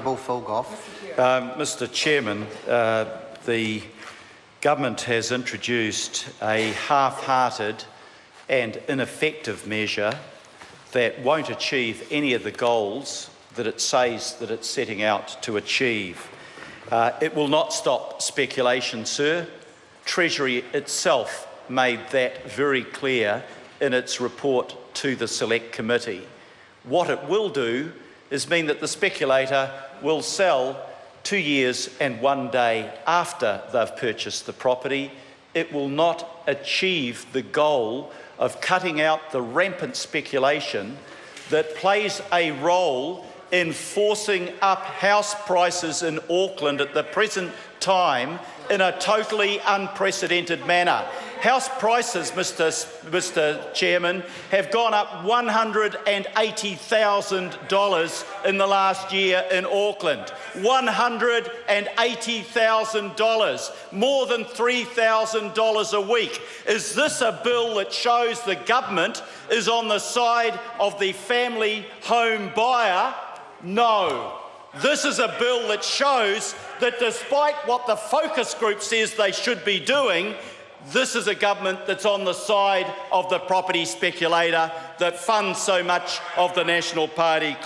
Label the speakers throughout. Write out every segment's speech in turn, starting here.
Speaker 1: Honourable Phil Goff.
Speaker 2: Mr Chairman, the government has introduced a half-hearted and ineffective measure that won't achieve any of the goals that it says that it's setting out to achieve. It will not stop speculation, sir. Treasury itself made that very clear in its report to the Select Committee. What it will do is mean that the speculator will sell 2 years and 1 day after they've purchased the property. It will not achieve the goal of cutting out the rampant speculation that plays a role in forcing up house prices in Auckland at the present time in a totally unprecedented manner. House prices, Mr Chairman, have gone up $180,000 in the last year in Auckland. $180,000, more than $3,000 a week. Is this a bill that shows the government is on the side of the family home buyer? No. This is a bill that shows that despite what the focus group says they should be doing, this is a government that's on the side of the property speculator that funds so much of the National Party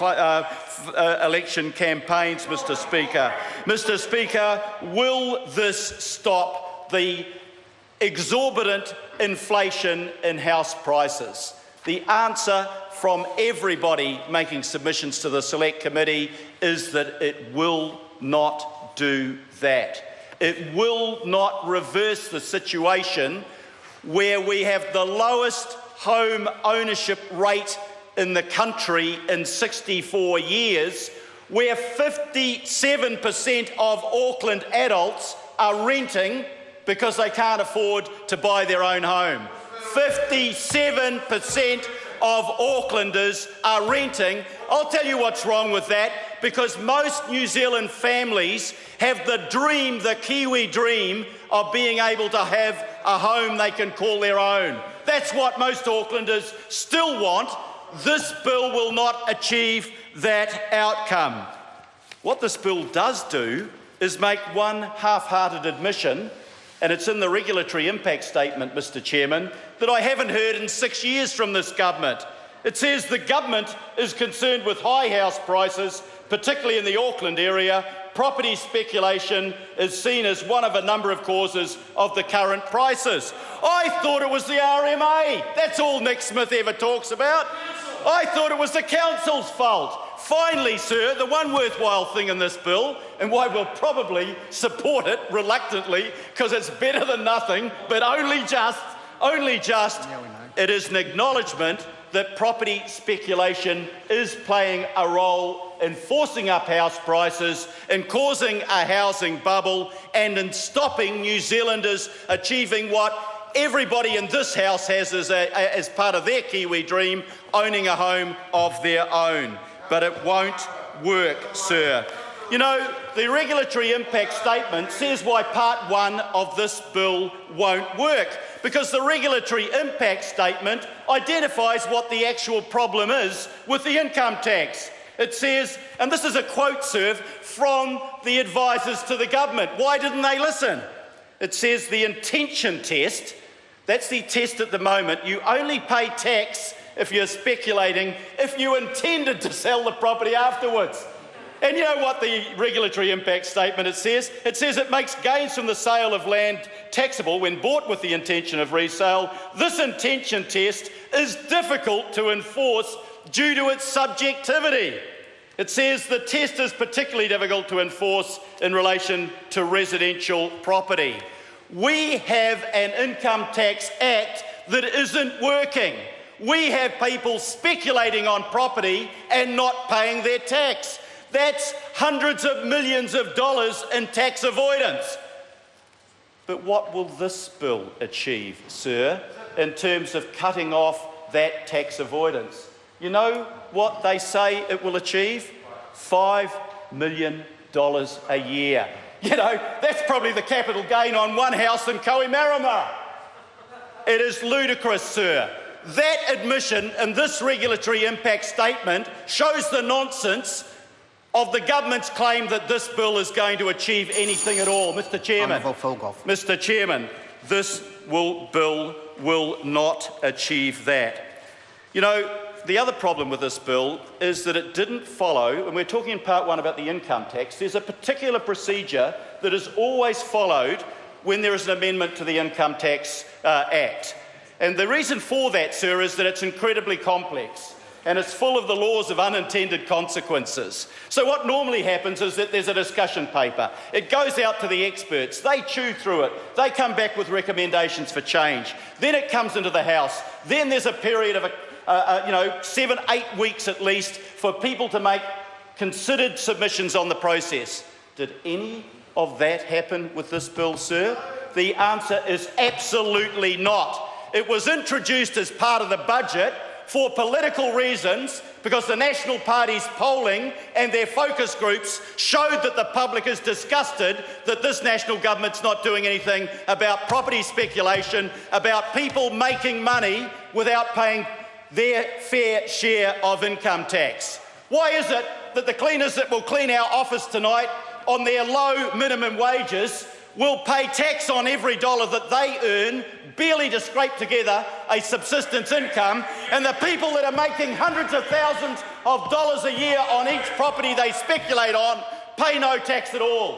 Speaker 2: election campaigns, Mr Speaker. Mr Speaker, will this stop the exorbitant inflation in house prices? The answer from everybody making submissions to the Select Committee is that it will not do that. It will not reverse the situation where we have the lowest home ownership rate in the country in 64 years, where 57% of Auckland adults are renting because they can't afford to buy their own home. 57% of Aucklanders are renting. I'll tell you what's wrong with that, because most New Zealand families have the dream, the Kiwi dream, of being able to have a home they can call their own. That's what most Aucklanders still want. This bill will not achieve that outcome. What this bill does do is make one half-hearted admission, and it's in the regulatory impact statement, Mr Chairman, that I haven't heard in 6 years from this government. It says the government is concerned with high house prices, particularly in the Auckland area. Property speculation is seen as one of a number of causes of the current prices. I thought it was the RMA. That's all Nick Smith ever talks about. I thought it was the council's fault. Finally, sir, the one worthwhile thing in this bill, and why we'll probably support it reluctantly because it's better than nothing, but only just, it is an acknowledgement that property speculation is playing a role in forcing up house prices, in causing a housing bubble, and in stopping New Zealanders achieving what everybody in this House has as part of their Kiwi dream, owning a home of their own. But it won't work, sir. You know, the regulatory impact statement says why part 1 of this bill won't work, because the regulatory impact statement identifies what the actual problem is with the income tax. It says, and this is a quote, sir, from the advisors to the government. Why didn't they listen? It says the intention test, that's the test at the moment. You only pay tax if you're speculating, if you intended to sell the property afterwards. And you know what the regulatory impact statement it says? It says it makes gains from the sale of land taxable when bought with the intention of resale. This intention test is difficult to enforce due to its subjectivity. It says the test is particularly difficult to enforce in relation to residential property. We have an income tax act that isn't working. We have people speculating on property and not paying their tax. That's hundreds of millions of dollars in tax avoidance. But what will this bill achieve, sir, in terms of cutting off that tax avoidance? You know what they say it will achieve? $5 million a year. You know, that's probably the capital gain on one house in Kohimarama. It is ludicrous, sir. That admission in this regulatory impact statement shows the nonsense of the government's claim that this bill is going to achieve anything at all. Mr Chairman, Mr Chairman, this bill will not achieve that. You know, the other problem with this bill is that it didn't follow, and we're talking in part one about the income tax, there's a particular procedure that is always followed when there is an amendment to the Income Tax Act. And the reason for that, sir, is that it's incredibly complex and it's full of the laws of unintended consequences. So what normally happens is that there's a discussion paper. It goes out to the experts. They chew through it. They come back with recommendations for change. Then it comes into the House. Then there's a period of 7-8 weeks at least for people to make considered submissions on the process. Did any of that happen with this bill, sir? The answer is absolutely not. It was introduced as part of the budget for political reasons because the National Party's polling and their focus groups showed that the public is disgusted that this national government's not doing anything about property speculation, about people making money without paying their fair share of income tax. Why is it that the cleaners that will clean our office tonight on their low minimum wages will pay tax on every dollar that they earn, barely to scrape together a subsistence income, and the people that are making hundreds of thousands of dollars a year on each property they speculate on pay no tax at all?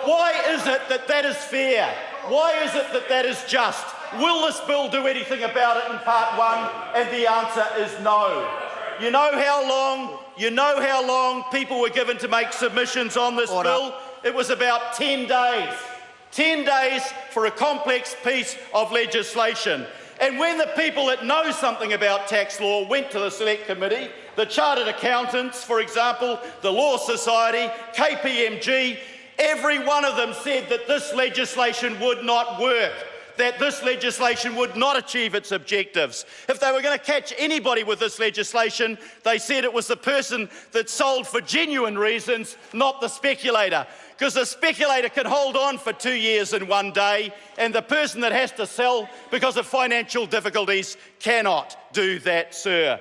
Speaker 2: Why is it that that is fair? Why is it that that is just? Will this bill do anything about it in part one? And the answer is no. You know how long people were given to make submissions on this bill? It was about 10 days. 10 days for a complex piece of legislation. And when the people that know something about tax law went to the Select Committee, the Chartered Accountants, for example, the Law Society, KPMG, every one of them said that this legislation would not work, that this legislation would not achieve its objectives. If they were going to catch anybody with this legislation, they said it was the person that sold for genuine reasons, not the speculator. Because the speculator can hold on for 2 years and 1 day, and the person that has to sell because of financial difficulties cannot do that, sir.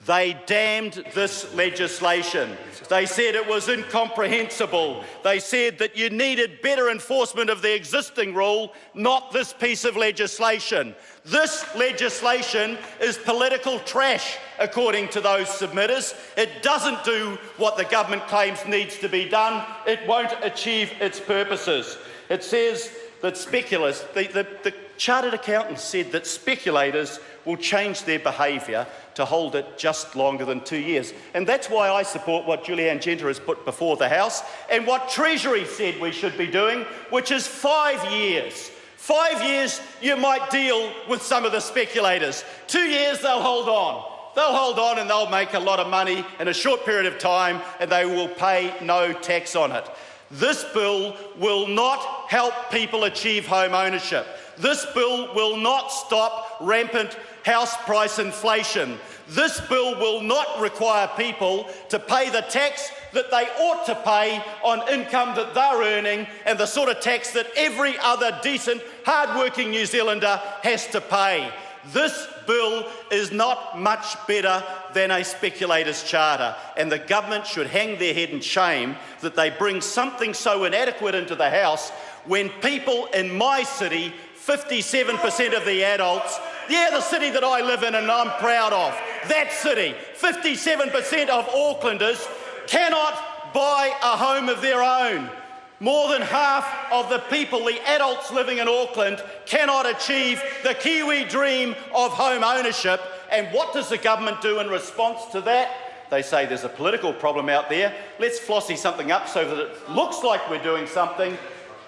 Speaker 2: They damned this legislation. They said it was incomprehensible. They said that you needed better enforcement of the existing rule, not this piece of legislation. This legislation is political trash, according to those submitters. It doesn't do what the government claims needs to be done. It won't achieve its purposes. It says that the Chartered Accountants said that speculators will change their behaviour to hold it just longer than 2 years. And that's why I support what Julianne Genter has put before the House and what Treasury said we should be doing, which is 5 years. 5 years you might deal with some of the speculators. 2 years they'll hold on. They'll hold on and they'll make a lot of money in a short period of time and they will pay no tax on it. This bill will not help people achieve home ownership. This bill will not stop rampant house price inflation. This bill will not require people to pay the tax that they ought to pay on income that they're earning and the sort of tax that every other decent, hard-working New Zealander has to pay. This bill is not much better than a speculator's charter, and the government should hang their head in shame that they bring something so inadequate into the House when people in my city, 57% of the adults, the city that I live in and I'm proud of, that city, 57% of Aucklanders cannot buy a home of their own. More than half of the people, the adults living in Auckland, cannot achieve the Kiwi dream of home ownership. And what does the government do in response to that? They say there's a political problem out there. Let's flossy something up so that it looks like we're doing something.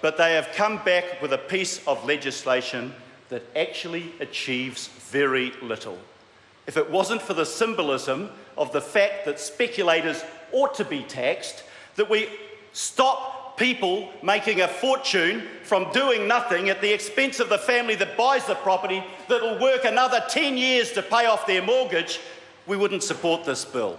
Speaker 2: But they have come back with a piece of legislation that actually achieves very little. If it wasn't for the symbolism of the fact that speculators ought to be taxed, that we stop people making a fortune from doing nothing at the expense of the family that buys the property that will work another 10 years to pay off their mortgage, we wouldn't support this bill.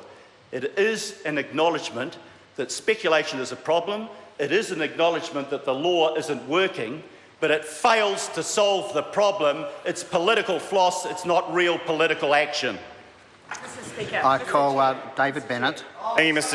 Speaker 2: It is an acknowledgement that speculation is a problem. It is an acknowledgement that the law isn't working, but it fails to solve the problem. It's political floss, it's not real political action.
Speaker 1: Mr. Speaker. I call David Bennett.
Speaker 3: Thank you, Mr.